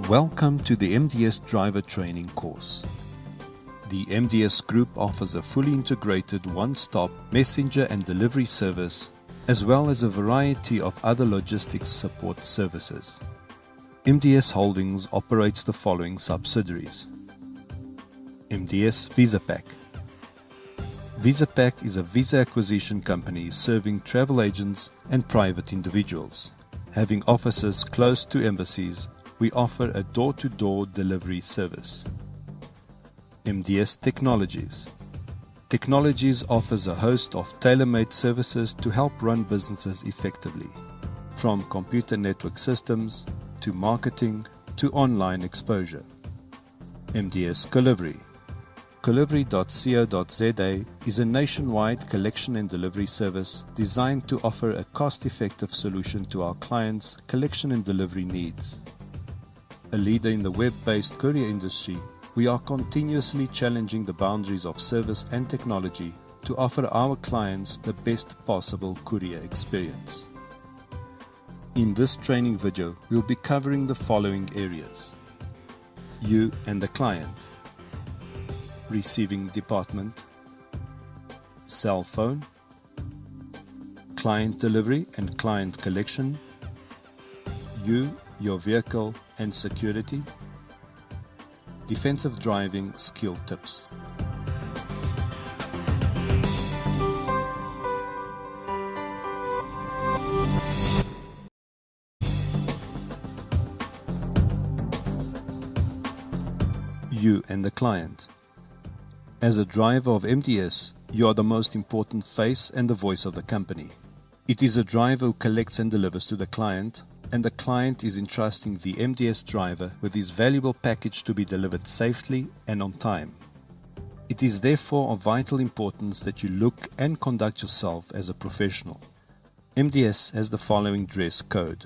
Welcome to the MDS Driver Training course. The MDS Group offers a fully integrated one-stop messenger and delivery service, as well as a variety of other logistics support services. MDS Holdings operates the following subsidiaries. MDS VisaPack. VisaPack is a visa acquisition company serving travel agents and private individuals. Having offices close to embassies, we offer a door-to-door delivery service. MDS Technologies. Technologies offers a host of tailor-made services to help run businesses effectively, from computer network systems to marketing to online exposure. MDS Delivery. Delivery.co.za is a nationwide collection and delivery service designed to offer a cost-effective solution to our clients' collection and delivery needs. A leader in the web-based courier industry, we are continuously challenging the boundaries of service and technology to offer our clients the best possible courier experience. In this training video, we'll be covering the following areas: you and the client, receiving department, cell phone, client delivery and client collection, you, your vehicle and security, defensive driving skill tips. You and the client. As a driver of MDS, you are the most important face and the voice of the company. It is a driver who collects and delivers to the client, and the client is entrusting the MDS driver with his valuable package to be delivered safely and on time. It is therefore of vital importance that you look and conduct yourself as a professional. MDS has the following dress code.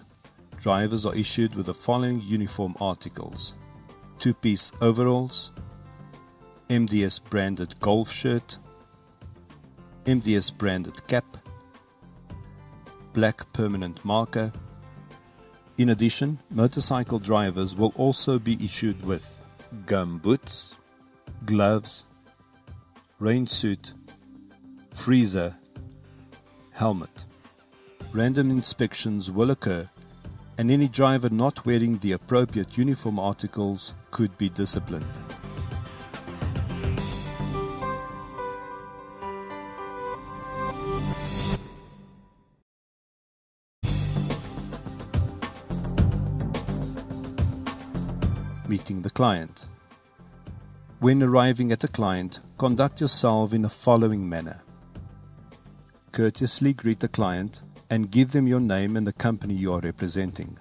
Drivers are issued with the following uniform articles: two-piece overalls, MDS branded golf shirt, MDS branded cap, black permanent marker. In addition, motorcycle drivers will also be issued with gum boots, gloves, rain suit, freezer, helmet. Random inspections will occur, and any driver not wearing the appropriate uniform articles could be disciplined. Meeting the client. When arriving at a client, conduct yourself in the following manner. Courteously greet the client and give them your name and the company you are representing.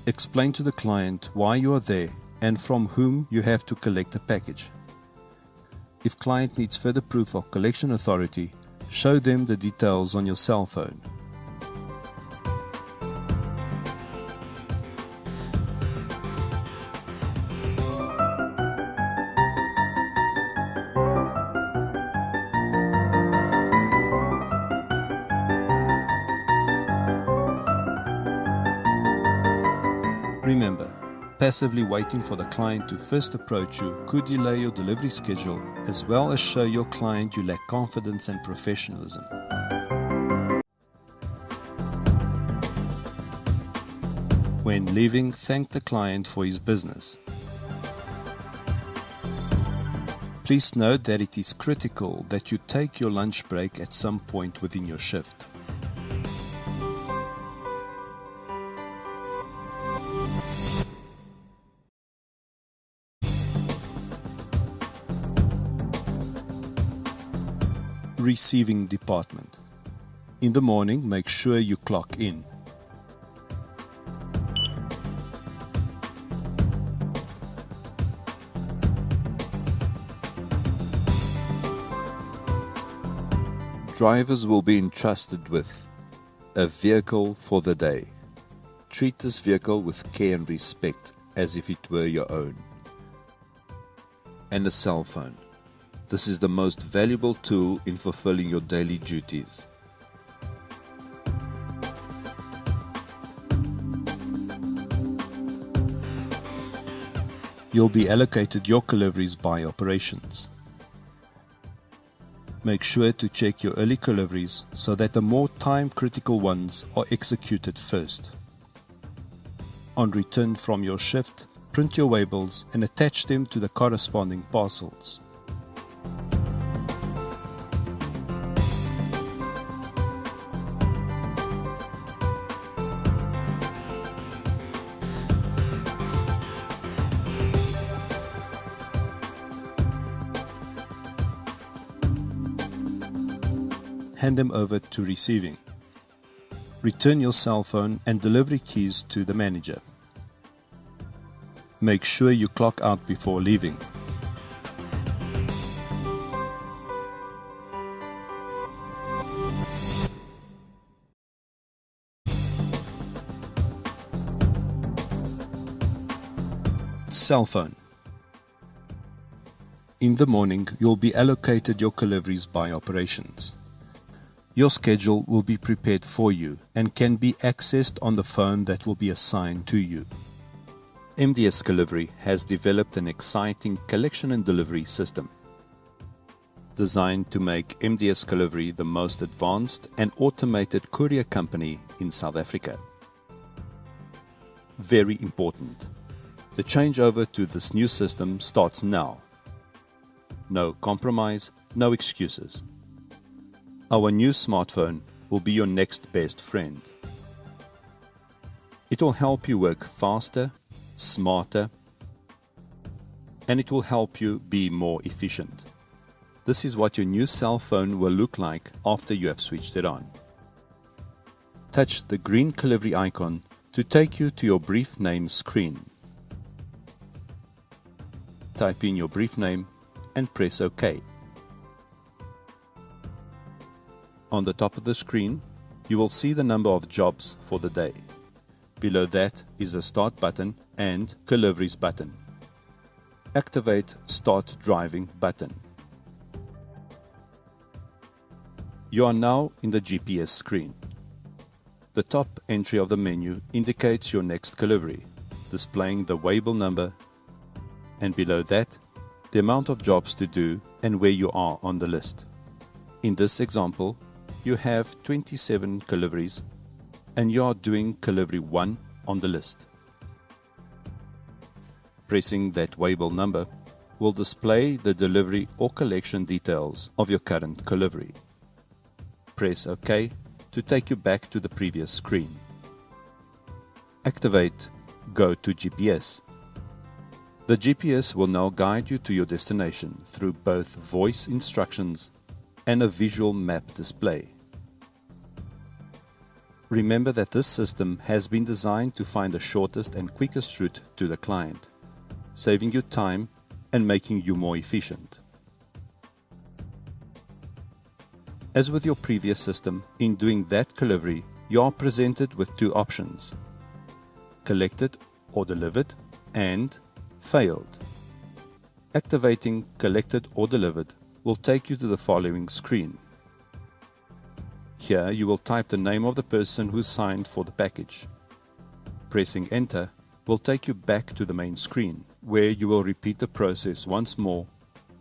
Explain to the client why you are there and from whom you have to collect a package. If client needs further proof of collection authority, show them the details on your cell phone. Remember, passively waiting for the client to first approach you could delay your delivery schedule, as well as show your client you lack confidence and professionalism. When leaving, thank the client for his business. Please note that it is critical that you take your lunch break at some point within your shift. Receiving department. In the morning, make sure you clock in. Drivers will be entrusted with a vehicle for the day. Treat this vehicle with care and respect as if it were your own. And a cell phone. This is the most valuable tool in fulfilling your daily duties. you'll be allocated your deliveries by operations. Make sure to check your early deliveries so that the more time-critical ones are executed first. On return from your shift, print your labels and attach them to the corresponding parcels. Hand them over to receiving. Return your cell phone and delivery keys to the manager. Make sure you clock out before leaving. Cell phone. In the morning, you'll be allocated your deliveries by operations. Your schedule will be prepared for you and can be accessed on the phone that will be assigned to you. MDS Delivery has developed an exciting collection and delivery system designed to make MDS Delivery the most advanced and automated courier company in South Africa. Very important. The changeover to this new system starts now. No compromise, no excuses. Our new smartphone will be your next best friend. It will help you work faster, smarter, and it will help you be more efficient. This is what your new cell phone will look like after you have switched it on. Touch the green delivery icon to take you to your brief name screen. Type in your brief name and press OK. On the top of the screen, you will see the number of jobs for the day. Below that is the Start button and Deliveries button. Activate Start Driving button. You are now in the GPS screen. The top entry of the menu indicates your next delivery, displaying the label number, and below that, the amount of jobs to do and where you are on the list. In this example, you have 27 deliveries and you are doing delivery 1 on the list. Pressing that label number will display the delivery or collection details of your current delivery. Press OK to take you back to the previous screen. Activate Go to GPS. The GPS will now guide you to your destination through both voice instructions and a visual map display. Remember that this system has been designed to find the shortest and quickest route to the client, saving you time and making you more efficient. As with your previous system, in doing that delivery, you are presented with two options: collected or delivered and failed. Activating collected or delivered will take you to the following screen. Here you will type the name of the person who signed for the package. Pressing enter will take you back to the main screen, where you will repeat the process once more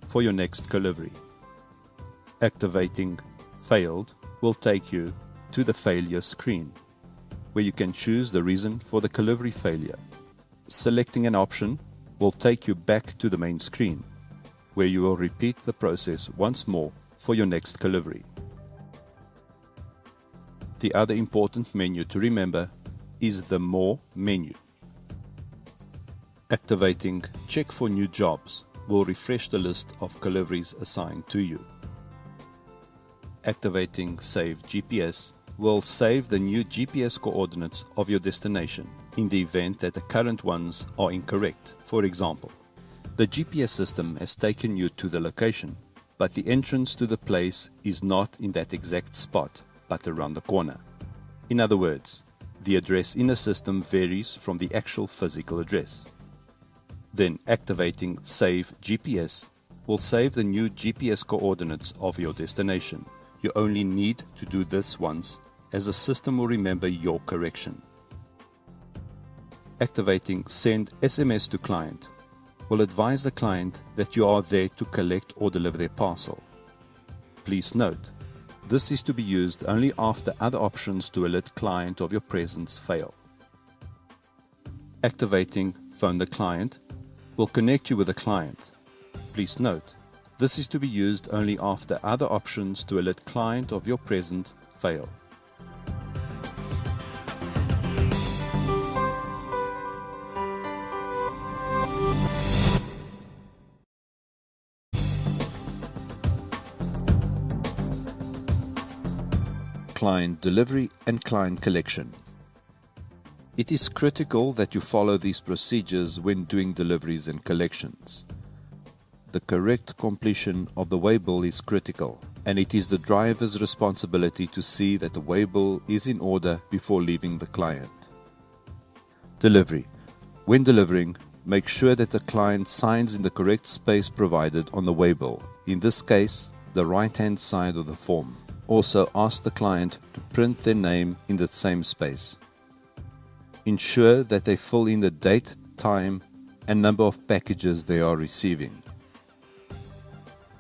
for your next delivery. Activating failed will take you to the failure screen, where you can choose the reason for the delivery failure. Selecting an option will take you back to the main screen, where you will repeat the process once more for your next delivery. The other important menu to remember is the More menu. Activating Check for New Jobs will refresh the list of deliveries assigned to you. Activating Save GPS will save the new GPS coordinates of your destination in the event that the current ones are incorrect. For example, the GPS system has taken you to the location, but the entrance to the place is not in that exact spot, but around the corner. In other words, the address in the system varies from the actual physical address. Then activating Save GPS will save the new GPS coordinates of your destination. You only need to do this once, as the system will remember your correction. Activating Send SMS to Client will advise the client that you are there to collect or deliver their parcel. Please note, this is to be used only after other options to alert client of your presence fail. Activating Phone the Client will connect you with the client. Please note, this is to be used only after other options to alert client of your presence fail. Client delivery and client collection. It is critical that you follow these procedures when doing deliveries and collections. The correct completion of the waybill is critical, and it is the driver's responsibility to see that the waybill is in order before leaving the client. Delivery. When delivering, make sure that the client signs in the correct space provided on the waybill, in this case, the right-hand side of the form. Also, ask the client to print their name in the same space. Ensure that they fill in the date, time, and number of packages they are receiving.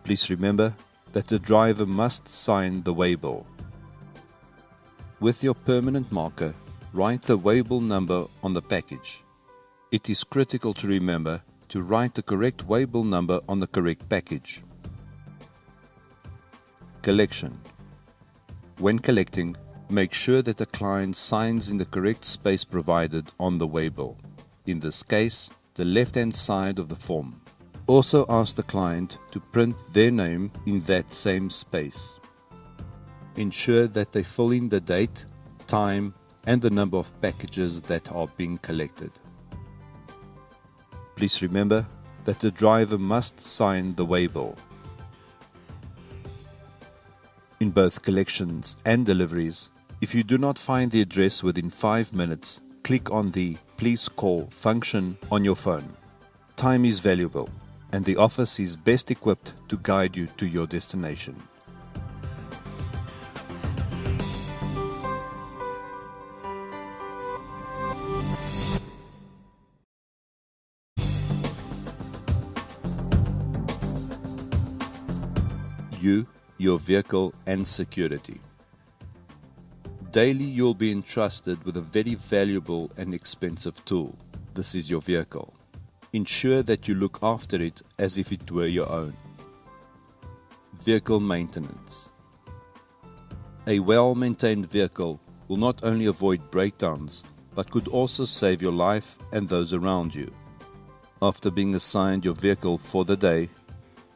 Please remember that the driver must sign the waybill. With your permanent marker, write the waybill number on the package. It is critical to remember to write the correct waybill number on the correct package. Collection. When collecting, make sure that the client signs in the correct space provided on the waybill, in this case, the left-hand side of the form. Also ask the client to print their name in that same space. Ensure that they fill in the date, time, and the number of packages that are being collected. Please remember that the driver must sign the waybill. In both collections and deliveries, if you do not find the address within 5 minutes, click on the Please Call function on your phone. Time is valuable, and the office is best equipped to guide you to your destination. You, your vehicle, and security. Daily you'll be entrusted with a very valuable and expensive tool. This is your vehicle. Ensure that you look after it as if it were your own. Vehicle maintenance. A well-maintained vehicle will not only avoid breakdowns, but could also save your life and those around you. After being assigned your vehicle for the day,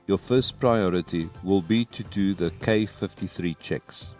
your first priority will be to do the K53 checks.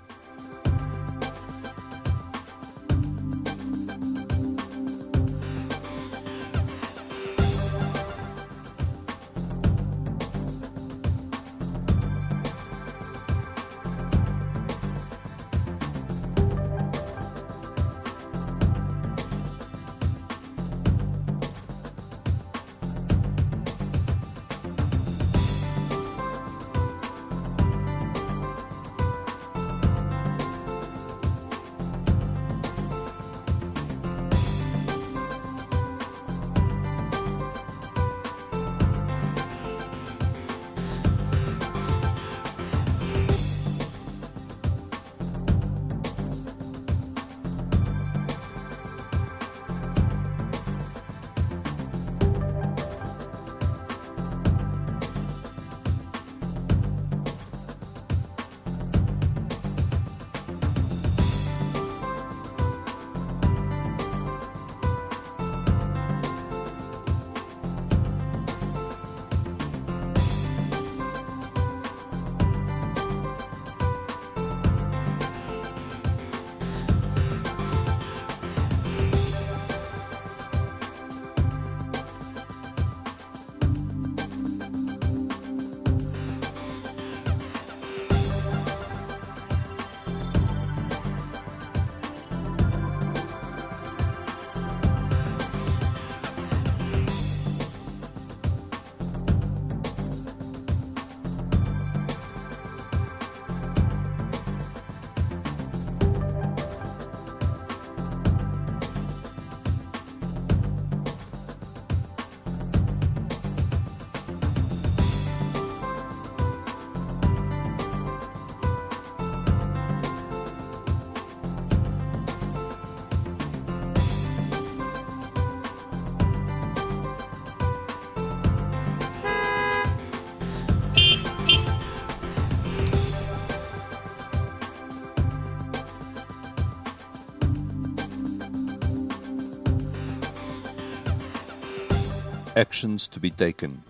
Actions to be taken.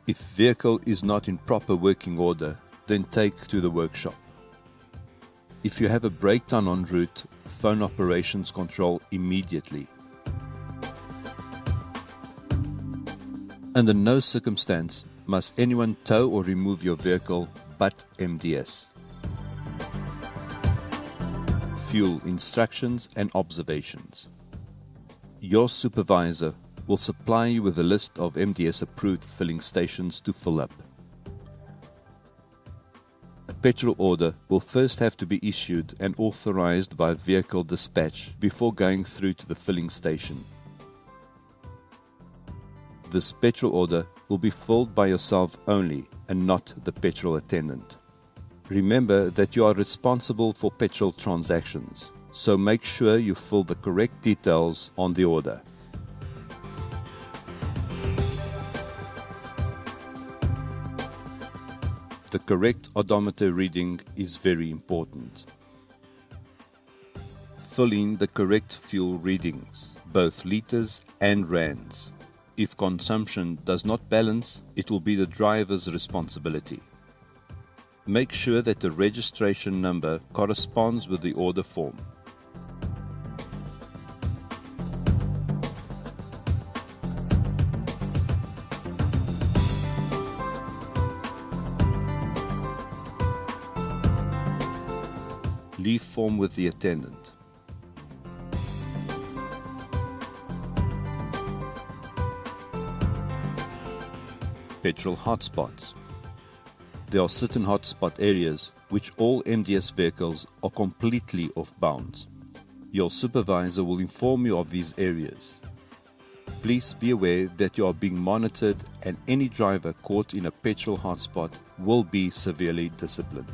If vehicle is not in proper working order, then take to the workshop. If you have a breakdown en route, phone operations control immediately. Under no circumstance must anyone tow or remove your vehicle but MDS. Fuel instructions and observations. Your supervisor will supply you with a list of MDS approved filling stations to fill up. A petrol order will first have to be issued and authorized by vehicle dispatch before going through to the filling station. This petrol order will be filled by yourself only and not the petrol attendant. Remember that you are responsible for petrol transactions, so make sure you fill the correct details on the order. The correct odometer reading is very important. Fill in the correct fuel readings, both liters and rands. If consumption does not balance, it will be the driver's responsibility. Make sure that the registration number corresponds with the order form. Leave form with the attendant. Petrol hotspots. There are certain hotspot areas which all MDS vehicles are completely off bounds. Your supervisor will inform you of these areas. Please be aware that you are being monitored and any driver caught in a petrol hotspot will be severely disciplined.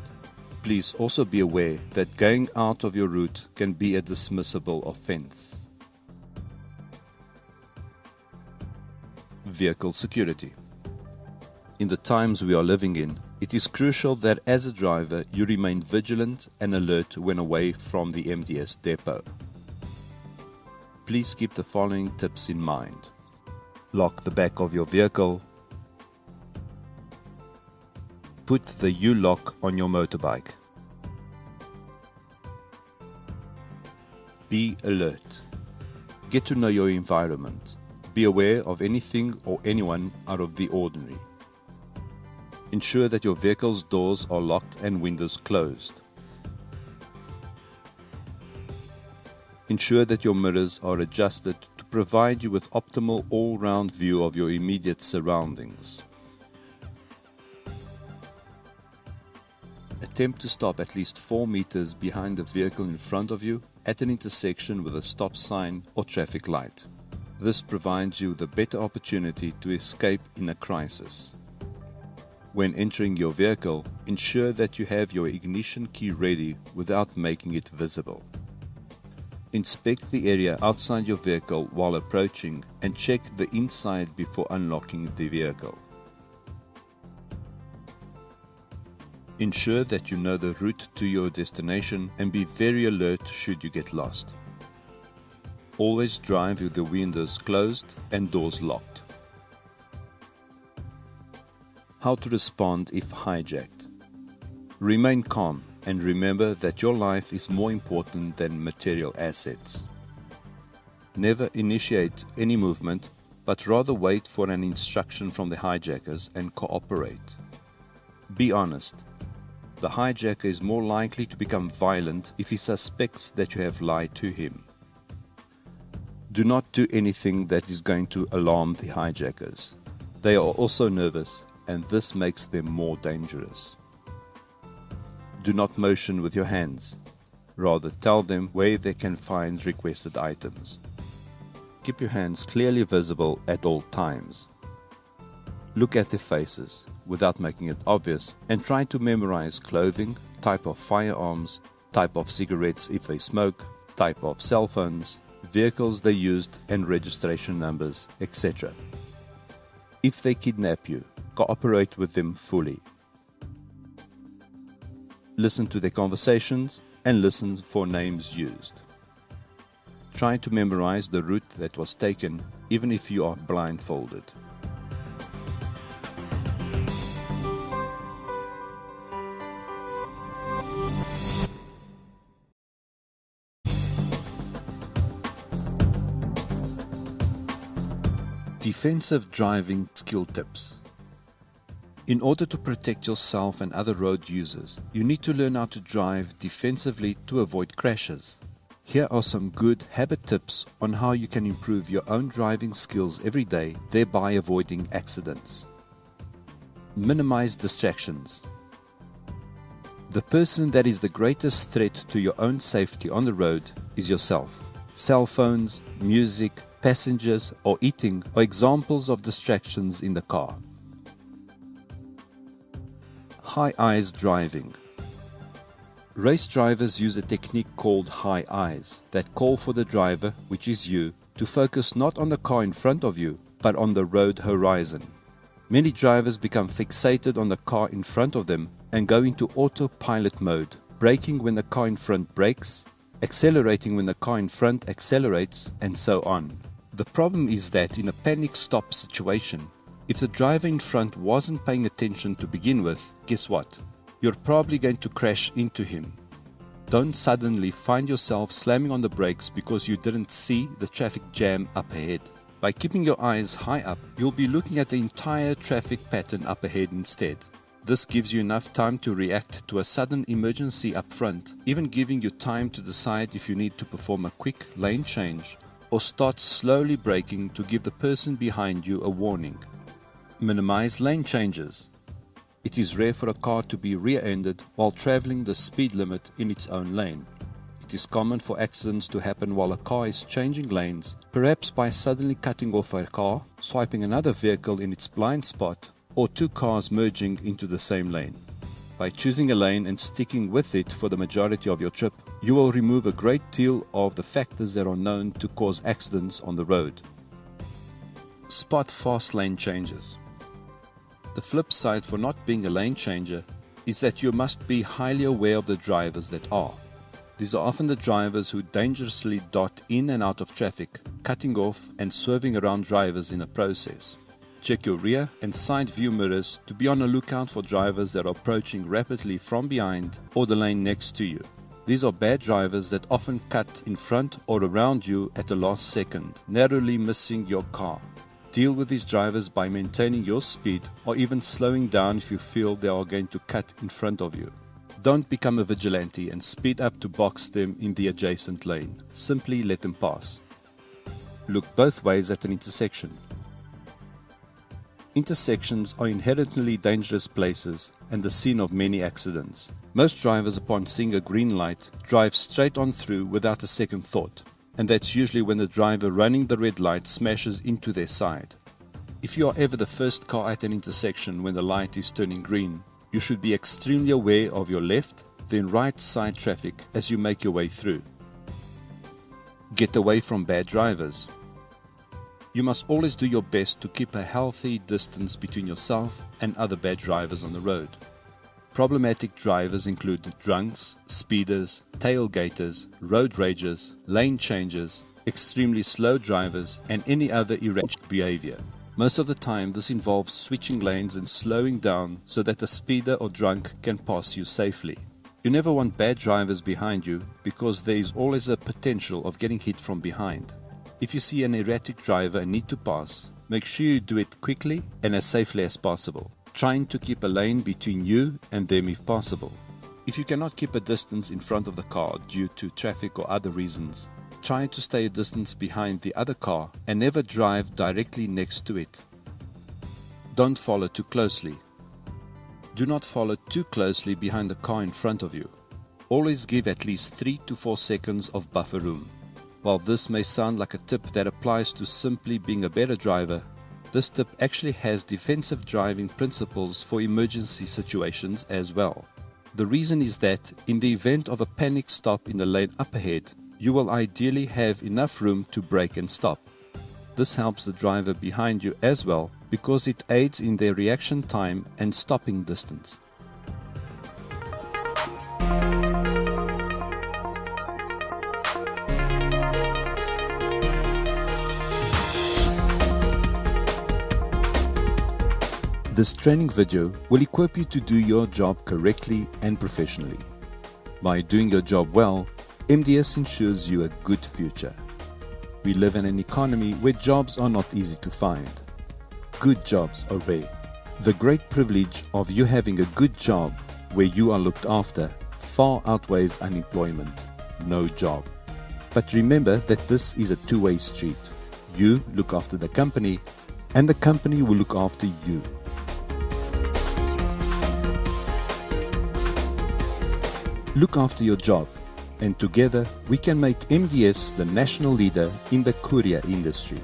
Please also be aware that going out of your route can be a dismissible offense. Vehicle security. In the times we are living in, it is crucial that as a driver you remain vigilant and alert when away from the MDS depot. Please keep the following tips in mind. Lock the back of your vehicle. Put the U-lock on your motorbike. Be alert. Get to know your environment. Be aware of anything or anyone out of the ordinary. Ensure that your vehicle's doors are locked and windows closed. Ensure that your mirrors are adjusted to provide you with optimal all-round view of your immediate surroundings. Attempt to stop at least 4 meters behind the vehicle in front of you at an intersection with a stop sign or traffic light. This provides you with a better opportunity to escape in a crisis. When entering your vehicle, ensure that you have your ignition key ready without making it visible. Inspect the area outside your vehicle while approaching and check the inside before unlocking the vehicle. Ensure that you know the route to your destination and be very alert should you get lost. Always drive with the windows closed and doors locked. How to respond if hijacked. Remain calm and remember that your life is more important than material assets. Never initiate any movement, but rather wait for an instruction from the hijackers and cooperate. Be honest. The hijacker is more likely to become violent if he suspects that you have lied to him. Do not do anything that is going to alarm the hijackers. They are also nervous, and this makes them more dangerous. Do not motion with your hands. Rather, tell them where they can find requested items. Keep your hands clearly visible at all times. Look at their faces without making it obvious and try to memorize clothing, type of firearms, type of cigarettes if they smoke, type of cell phones, vehicles they used and registration numbers, etc. If they kidnap you, cooperate with them fully. Listen to their conversations and listen for names used. Try to memorize the route that was taken even if you are blindfolded. Defensive driving skill tips. In order to protect yourself and other road users, you need to learn how to drive defensively to avoid crashes. Here are some good habit tips on how you can improve your own driving skills every day, thereby avoiding accidents. Minimize distractions. The person that is the greatest threat to your own safety on the road is yourself. Cell phones, music, passengers, or eating are examples of distractions in the car. High eyes driving. Race drivers use a technique called high eyes that call for the driver, which is you, to focus not on the car in front of you, but on the road horizon. Many drivers become fixated on the car in front of them and go into autopilot mode, braking when the car in front brakes, accelerating when the car in front accelerates, and so on. The problem is that in a panic stop situation, if the driver in front wasn't paying attention to begin with, guess what? You're probably going to crash into him. Don't suddenly find yourself slamming on the brakes because you didn't see the traffic jam up ahead. By keeping your eyes high up, you'll be looking at the entire traffic pattern up ahead instead. This gives you enough time to react to a sudden emergency up front, even giving you time to decide if you need to perform a quick lane change or start slowly braking to give the person behind you a warning. Minimize lane changes. It is rare for a car to be rear-ended while traveling the speed limit in its own lane. It is common for accidents to happen while a car is changing lanes, perhaps by suddenly cutting off a car, swiping another vehicle in its blind spot, or two cars merging into the same lane. By choosing a lane and sticking with it for the majority of your trip, you will remove a great deal of the factors that are known to cause accidents on the road. Spot fast lane changes. The flip side for not being a lane changer is that you must be highly aware of the drivers that are. These are often the drivers who dangerously dart in and out of traffic, cutting off and swerving around drivers in a process. Check your rear and side view mirrors to be on the lookout for drivers that are approaching rapidly from behind or the lane next to you. These are bad drivers that often cut in front or around you at the last second, narrowly missing your car. Deal with these drivers by maintaining your speed or even slowing down if you feel they are going to cut in front of you. Don't become a vigilante and speed up to box them in the adjacent lane. Simply let them pass. Look both ways at an intersection. Intersections are inherently dangerous places and the scene of many accidents. Most drivers, upon seeing a green light, drive straight on through without a second thought, and that's usually when the driver running the red light smashes into their side. If you are ever the first car at an intersection when the light is turning green, you should be extremely aware of your left, then right side traffic as you make your way through. Get away from bad drivers. You must always do your best to keep a healthy distance between yourself and other bad drivers on the road. Problematic drivers include drunks, speeders, tailgaters, road ragers, lane changers, extremely slow drivers, and any other erratic behavior. Most of the time, this involves switching lanes and slowing down so that a speeder or drunk can pass you safely. You never want bad drivers behind you because there is always a potential of getting hit from behind. If you see an erratic driver and need to pass, make sure you do it quickly and as safely as possible, trying to keep a lane between you and them if possible. If you cannot keep a distance in front of the car due to traffic or other reasons, try to stay a distance behind the other car and never drive directly next to it. Don't follow too closely. Do not follow too closely behind the car in front of you. Always give at least 3 to 4 seconds of buffer room. While this may sound like a tip that applies to simply being a better driver, this tip actually has defensive driving principles for emergency situations as well. The reason is that in the event of a panic stop in the lane up ahead, you will ideally have enough room to brake and stop. This helps the driver behind you as well because it aids in their reaction time and stopping distance. This training video will equip you to do your job correctly and professionally. By doing your job well, MDS ensures you a good future. We live in an economy where jobs are not easy to find. Good jobs are rare. The great privilege of you having a good job where you are looked after far outweighs unemployment, no job. But remember that this is a two-way street. You look after the company, and the company will look after you. Look after your job, and together we can make MDS the national leader in the courier industry.